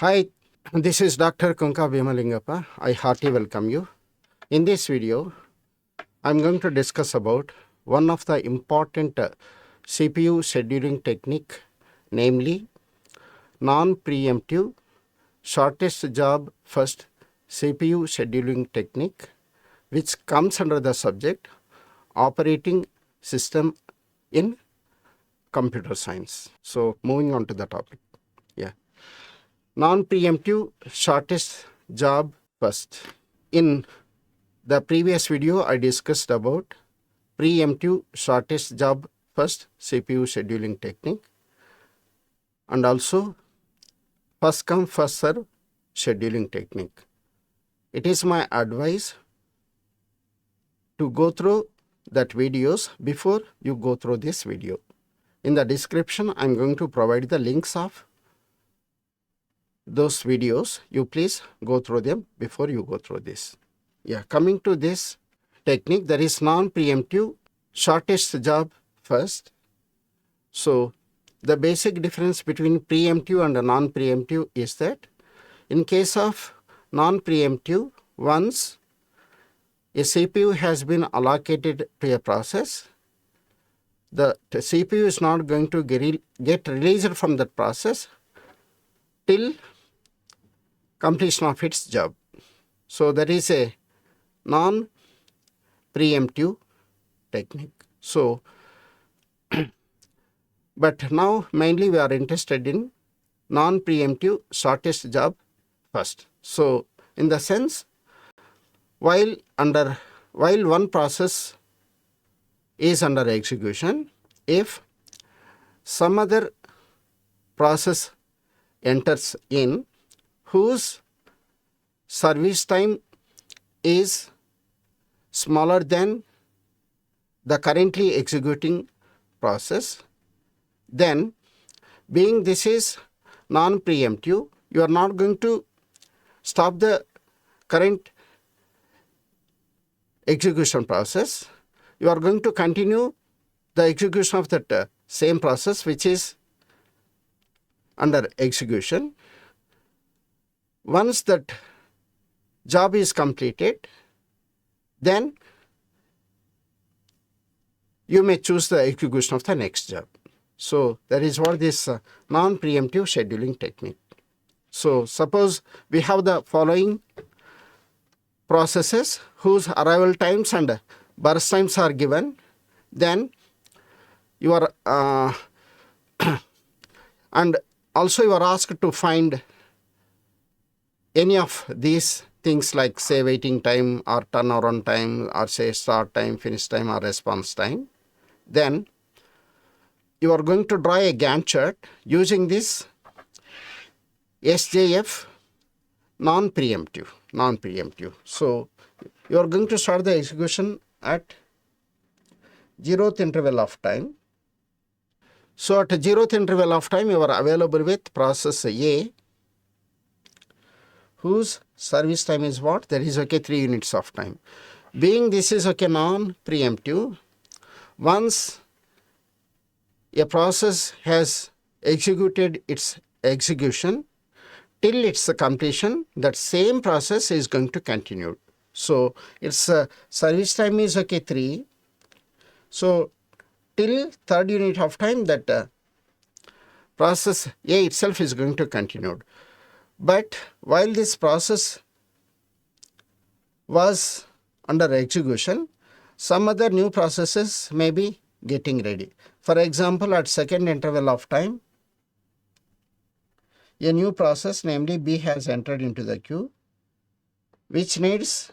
Hi, this is Dr. Kunka Bheemalingappa. I heartily welcome you. In this video, I'm going to discuss about one of the important CPU scheduling technique, namely non-preemptive shortest job first CPU scheduling technique, which comes under the subject operating system in computer science. So moving on to the topic. Yeah. Non-preemptive shortest job first. In the previous video, I discussed about preemptive shortest job first CPU scheduling technique and also first come first serve scheduling technique. It is my advice to go through that videos before you go through this video. In the description, I am going to provide the links of those videos. You please go through them before you go through this. Yeah, coming to this technique, there is non-preemptive shortest job first. So the basic difference between preemptive and non-preemptive is that in case of non-preemptive, once a CPU has been allocated to a process, the CPU is not going to get released from that process till completion of its job. So that is a non-preemptive technique. So, but now mainly we are interested in non-preemptive shortest job first. So, in the sense, while one process is under execution, if some other process enters in whose service time is smaller than the currently executing process, then being this is non-preemptive, you are not going to stop the current execution process. You are going to continue the execution of that same process which is under execution. Once that job is completed, then you may choose the execution of the next job. So that is what this non-preemptive scheduling technique. So suppose we have the following processes whose arrival times and burst times are given, then you are and also you are asked to find any of these things like say waiting time or turnaround time or say start time, finish time or response time. Then you are going to draw a Gantt chart using this SJF non-preemptive. So you are going to start the execution at 0th interval of time. So at 0th interval of time, you are available with process A, whose service time is what? That is 3 units of time. Being this is non-preemptive, once a process has executed its execution till its completion, that same process is going to continue. So its service time is 3. So till 3rd unit of time, that process A itself is going to continue. But while this process was under execution, some other new processes may be getting ready. For example, at 2nd interval of time, a new process, namely B, has entered into the queue, which needs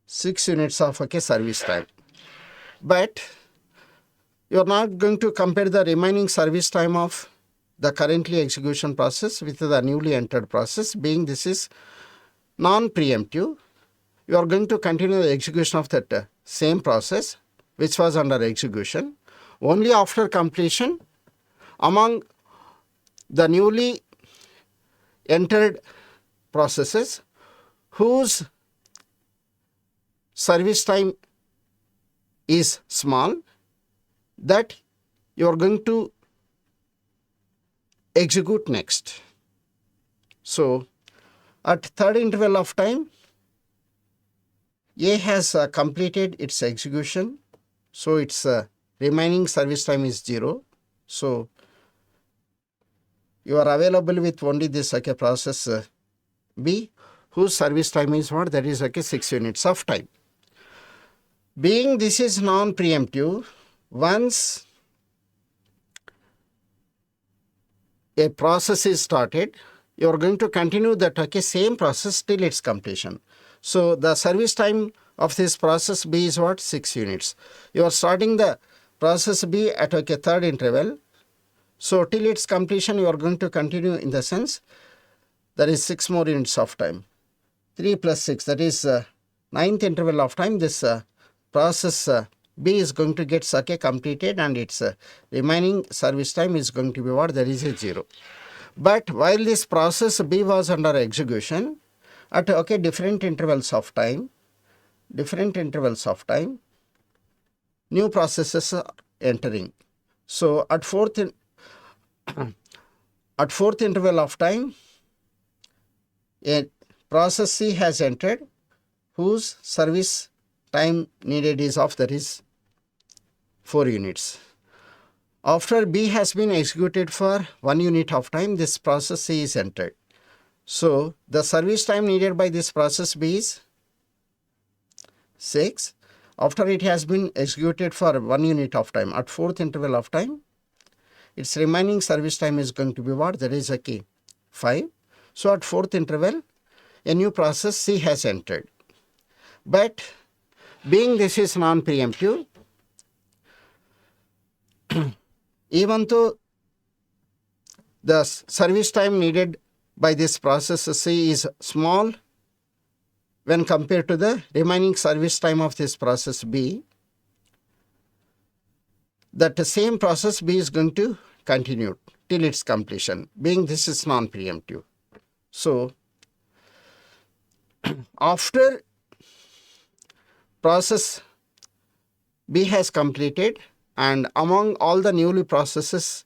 6 units of service time. But you are not going to compare the remaining service time of the currently execution process with the newly entered process. Being this is non-preemptive, you are going to continue the execution of that same process which was under execution. Only after completion, among the newly entered processes whose service time is small, that you are going to execute next. So at third interval of time, A has completed its execution. So its remaining service time is 0. So you are available with only this process B, whose service time is what? That is 6 units of time. Being this is non-preemptive, once a process is started, you are going to continue that same process till its completion. So the service time of this process B is what? 6 units. You are starting the process B at third interval. So till its completion, you are going to continue in the sense that is 6 more units of time. 3 plus 6, that is ninth interval of time. This process B is going to get completed, and its remaining service time is going to be what? That is 0. But while this process B was under execution, at different intervals of time, new processes are entering. So at fourth interval of time, a process C has entered, whose service time needed is of, that is 4 units. After B has been executed for 1 unit of time, this process C is entered. So the service time needed by this process B is 6. After it has been executed for 1 unit of time, at fourth interval of time, its remaining service time is going to be what? That is 5. So at fourth interval, a new process C has entered. But being this is non-preemptive, even though the service time needed by this process C is small when compared to the remaining service time of this process B, that the same process B is going to continue till its completion, being this is non-preemptive. So after process B has completed, and among all the newly processes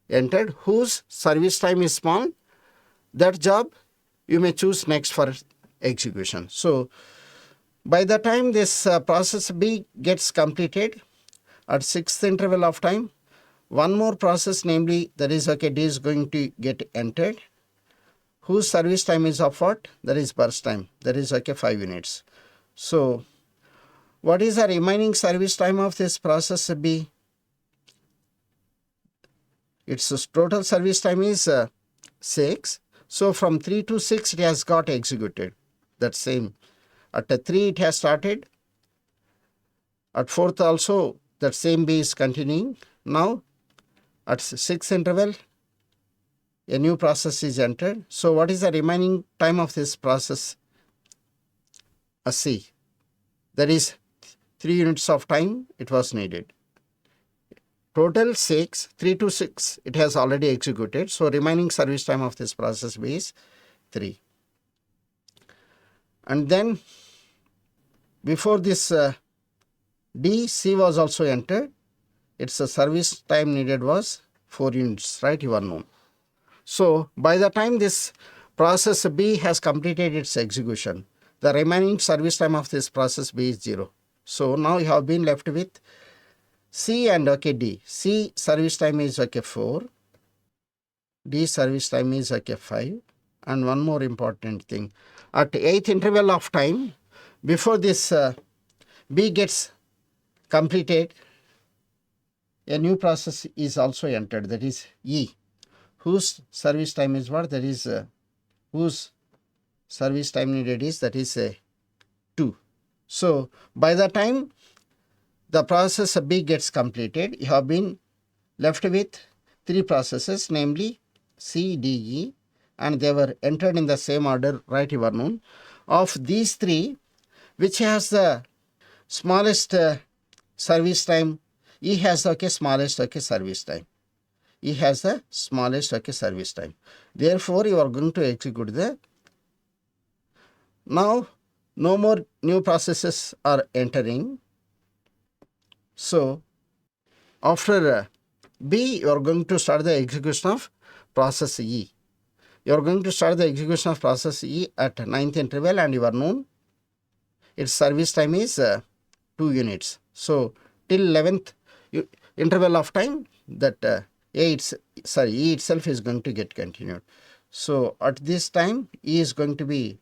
entered whose service time is small, that job you may choose next for execution. So by the time this process B gets completed, at sixth interval of time, one more process, namely that is D is going to get entered, whose service time is of what? That is burst time, that is 5 units. So what is the remaining service time of this process B? Its total service time is 6. So from 3 to 6 it has got executed. That same. At 3 it has started. At 4th also that same B is continuing. Now at 6th interval a new process is entered. So what is the remaining time of this process C? That is 3 units of time it was needed. Total 6, 3 to 6 it has already executed. So remaining service time of this process B is 3. And then before this D, C was also entered. Its service time needed was 4 units, right? You are known. So by the time this process B has completed its execution, the remaining service time of this process B is 0. So now you have been left with C and D. C service time is 4. D service time is 5. And one more important thing. At 8th interval of time, before this B gets completed, a new process is also entered, that is E, whose service time is what? That is whose service time needed is, that is 2. So by the time the process B gets completed, you have been left with 3 processes, namely C, D, E, and they were entered in the same order, right? You are known. Of these 3, which has the smallest service time? E has the smallest service time. E has the smallest service time. Therefore, you are going to execute the. Now, no more new processes are entering. So, after B, you are going to start the execution of process E. You are going to start the execution of process E at 9th interval, and you are known its service time is 2 units. So till 11th interval of time, that E itself is going to get continued. So at this time, E is going to be,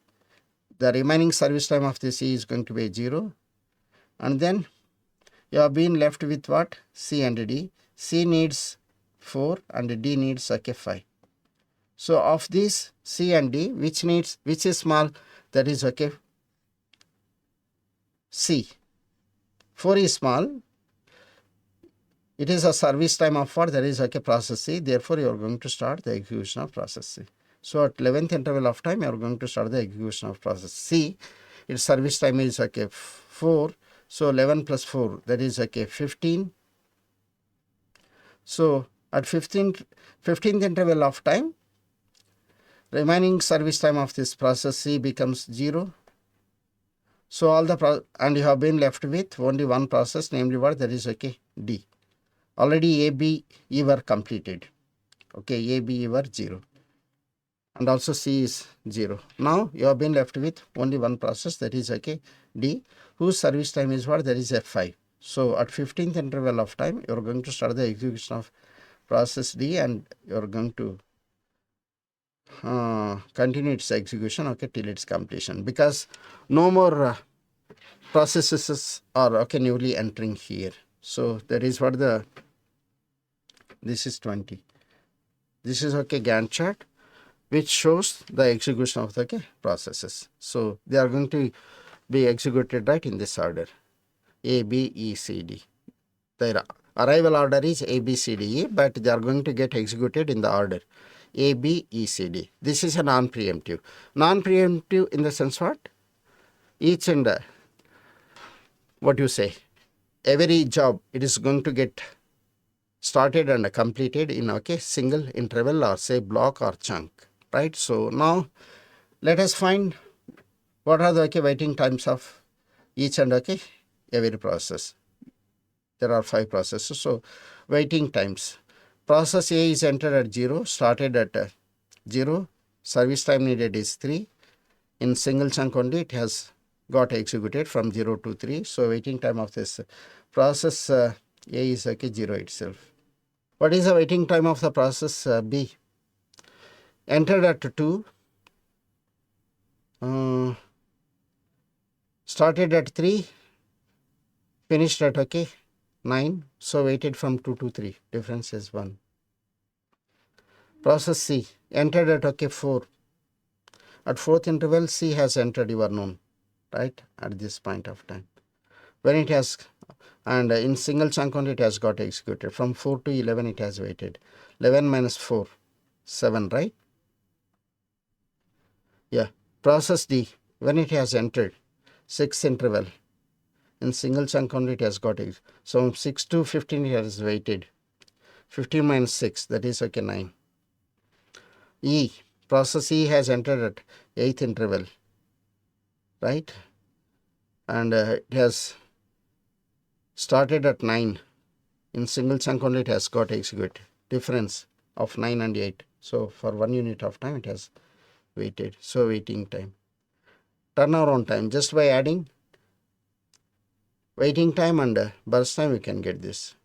the remaining service time of this E is going to be 0. And then you have been left with what? C and D. C needs 4 and D needs 5. So of these C and D, which is small? That is C. 4 is small. It is a service time of what? That is process C. Therefore, you are going to start the execution of process C. So at 11th interval of time, you are going to start the execution of process C. Its service time is 4. So 11 plus 4, that is 15. So at 15th interval of time, remaining service time of this process C becomes 0. So all the and you have been left with only one process, namely what? That is D. Already A, B, E were completed. A, B, E were 0. And also C is 0. Now you have been left with only one process, that is D, whose service time is what? That is 5. So at 15th interval of time, you are going to start the execution of process D, and you are going to continue its execution till its completion, because no more processes are newly entering here. So that is what this is 20. This is Gantt chart, which shows the execution of the processes. So they are going to be executed right in this order: A, B, E, C, D. Their arrival order is A, B, C, D, E, but they are going to get executed in the order A, B, E, C, D. This is a non-preemptive. Non-preemptive in the sense what? Each and what you say, every job, it is going to get started and completed in single interval, or say block or chunk, right? So now let us find what are the waiting times of each and every process. There are 5 processes. So waiting times. Process A is entered at 0, started at 0. Service time needed is 3. In single chunk only, it has got executed from 0 to 3. So waiting time of this process A is 0 itself. What is the waiting time of the process B? Entered at 2, started at 3, finished at 9. So waited from 2 to 3. Difference is 1. Process C entered at 4. At 4th interval, C has entered, you are known, right, at this point of time. When it has, and in single chunk only, it has got executed. From 4 to 11, it has waited. 11 minus 4, 7, right? Yeah. Process D, when it has entered, 6th interval. In single chunk only, it has got it. So 6 to 15, it has waited. 15 minus 6, that is 9. E, process E has entered at 8th interval, right? And it has started at 9. In single chunk only, it has got executed. Difference of 9 and 8. So for 1 unit of time, it has waited. So waiting time. Turnaround time, just by adding waiting time and burst time, we can get this.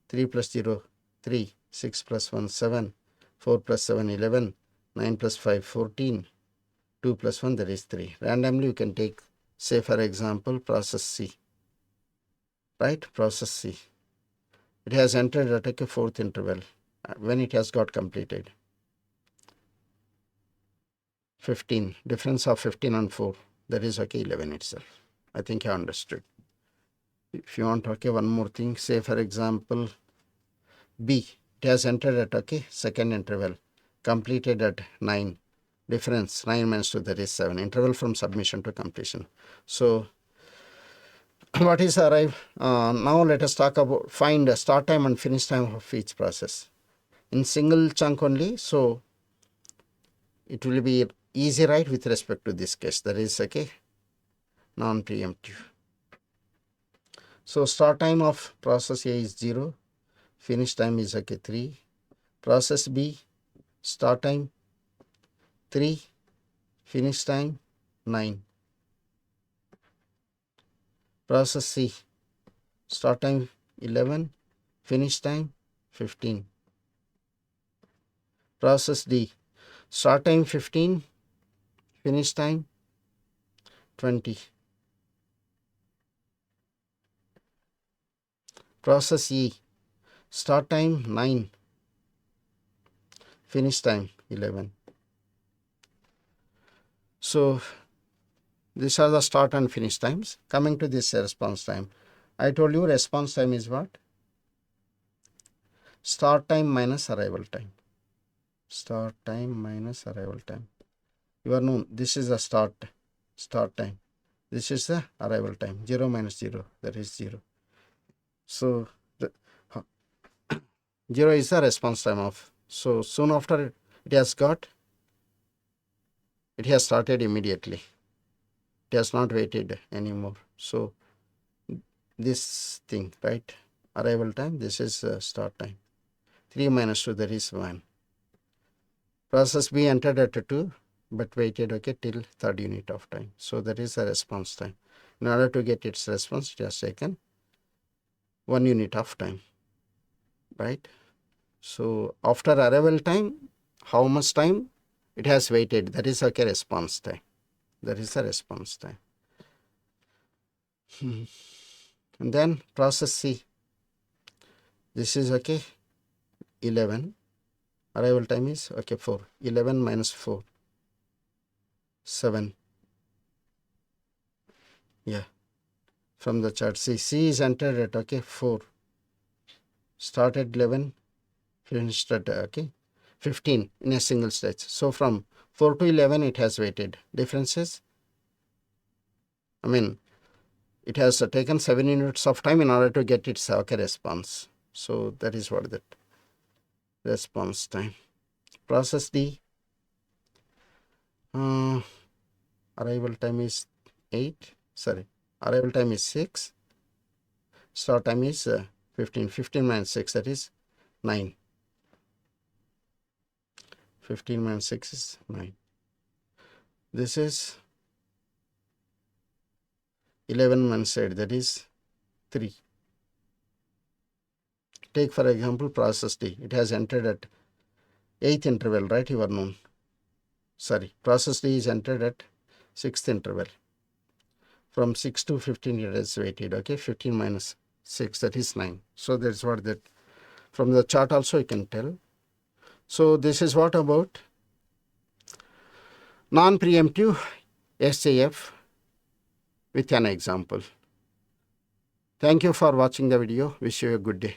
3 plus 0, 3. 6 plus 1, 7. 4 plus 7, 11. 9 plus 5, 14. 2 plus 1, that is 3. Randomly, you can take, say for example, process C. Right? Process C. It has entered at a 4th interval when it has got completed. 15. Difference of 15 and 4. That is 11 itself. I think you understood. If you want one more thing, say for example, B. It has entered at 2nd interval. Completed at 9. Difference 9 minus 2, that is 7. Interval from submission to completion. So what is arrive? Now let us talk about find the start time and finish time of each process. In single chunk only, so it will be easy, right, with respect to this case. That is non-preemptive. So start time of process A is 0. Finish time is 3. Process B, start time 3, finish time 9. Process C, start time 11, finish time 15. Process D, start time 15, finish time 20. Process E, start time 9, finish time 11. So these are the start and finish times. Coming to this response time, I told you response time is what? Start time minus arrival time. Start time minus arrival time. You are known, this is the start time. This is the arrival time. 0 minus 0, that is 0. So the 0 is the response time of. So soon after it has started immediately. It has not waited anymore. So this thing, right? Arrival time, this is start time. 3 minus 2, that is 1. Process B entered at 2, but waited, okay, till third unit of time. So that is the response time. In order to get its response, it has taken 1 unit of time, right? So after arrival time, how much time it has waited? That is, okay, response time. That is the response time. And then process C. This is, okay, 11. Arrival time is, okay, 4. 11 minus 4. 7. Yeah. From the chart, C is entered at, okay, 4. Started 11, finished at, okay, 15 in a single stretch. So from 4 to 11 it has waited. Differences, I mean, it has taken 7 units of time in order to get its, okay, response. So that is what that response time. Process D, arrival time is 8, sorry, arrival time is 6, start time is 15. 15 minus 6, that is 9. 15 minus 6 is 9. This is 11 minus 8, that is 3. Take for example process D. It has entered at 8th interval, right? You are known. Sorry, process D is entered at 6th interval. From 6 to 15 it has waited, okay? 15 minus 6, that is 9. So that's what that, from the chart also you can tell. So this is what about non-preemptive SAF with an example. Thank you for watching the video. Wish you a good day.